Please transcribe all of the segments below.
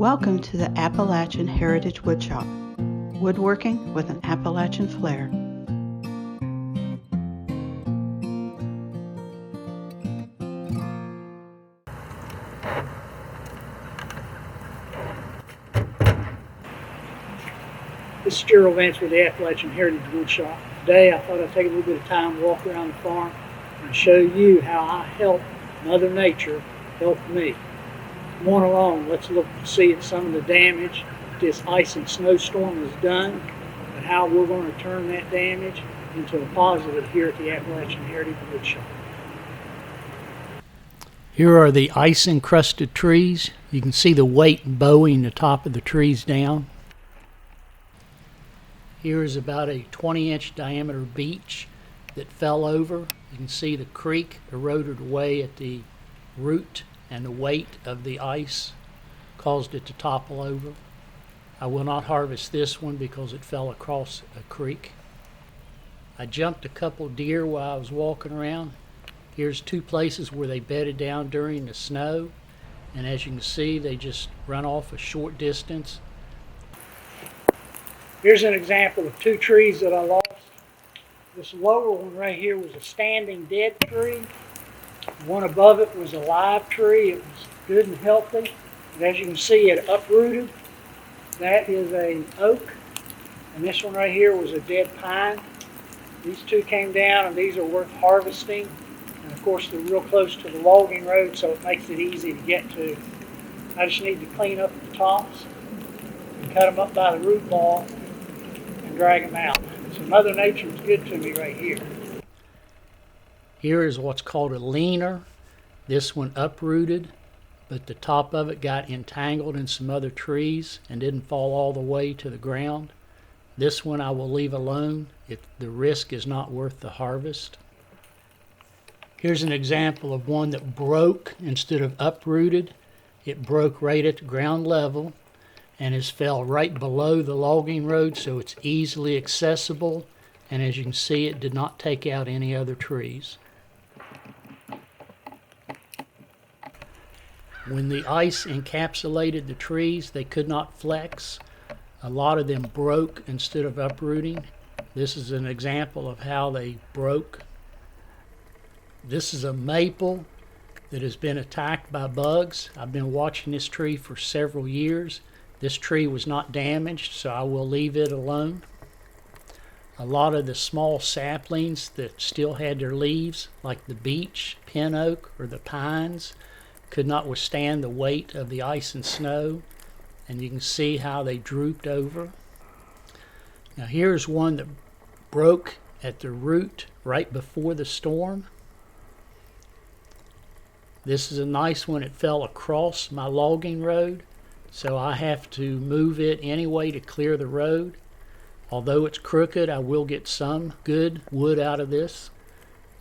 Welcome to the Appalachian Heritage Woodshop, woodworking with an Appalachian flair. This is Jerill with the Appalachian Heritage Woodshop. Today I thought I'd take a little bit of time to walk around the farm and show you how I help Mother Nature help me. Come on along, let's look to see at some of the damage this ice and snowstorm has done and how we're going to turn that damage into a positive here at the Appalachian Heritage Woodshop. Here are the ice-encrusted trees. You can see the weight bowing the top of the trees down. Here is about a 20-inch diameter beech that fell over. You can see the creek eroded away at the root, and the weight of the ice caused it to topple over. I will not harvest this one because it fell across a creek. I jumped a couple deer while I was walking around. Here's two places where they bedded down during the snow, and as you can see, they just run off a short distance. Here's an example of two trees that I lost. This lower one right here was a standing dead tree. The one above it was a live tree. It was good and healthy. But as you can see, it uprooted. That is an oak. And this one right here was a dead pine. These two came down, and these are worth harvesting. And of course, they're real close to the logging road, so it makes it easy to get to. I just need to clean up the tops and cut them up by the root ball and drag them out. So Mother Nature is good to me right here. Here is what's called a leaner. This one uprooted, but the top of it got entangled in some other trees and didn't fall all the way to the ground. This one I will leave alone if the risk is not worth the harvest. Here's an example of one that broke instead of uprooted. It broke right at the ground level and has fell right below the logging road, so it's easily accessible, and as you can see, it did not take out any other trees. When the ice encapsulated the trees, they could not flex. A lot of them broke instead of uprooting. This is an example of how they broke. This is a maple that has been attacked by bugs. I've been watching this tree for several years. This tree was not damaged, so I will leave it alone. A lot of the small saplings that still had their leaves, like the beech, pin oak, or the pines, could not withstand the weight of the ice and snow, and you can see how they drooped over. Now here's one that broke at the root right before the storm. This is a nice one. It fell across my logging road, so I have to move it anyway to clear the road. Although it's crooked, I will get some good wood out of this.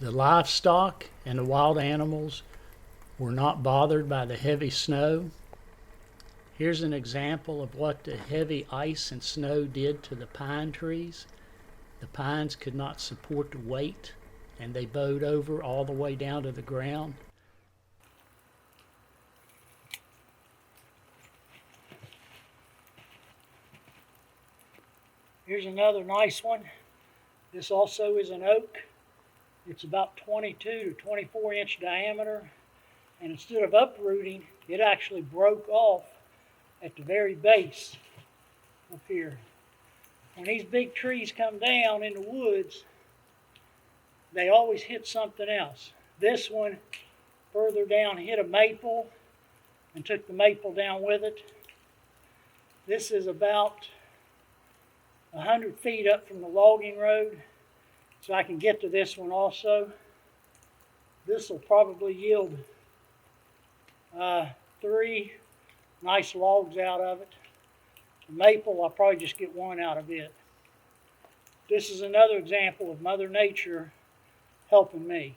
The livestock and the wild animals were not bothered by the heavy snow. Here's an example of what the heavy ice and snow did to the pine trees. The pines could not support the weight, and they bowed over all the way down to the ground. Here's another nice one. This also is an oak. It's about 22 to 24 inch diameter. And instead of uprooting, it actually broke off at the very base up here. When these big trees come down in the woods, they always hit something else. This one further down hit a maple and took the maple down with it. This is about 100 feet up from the logging road, so I can get to this one also. This will probably yield 3 nice logs out of it. The maple, I'll probably just get one out of it. This is another example of Mother Nature helping me.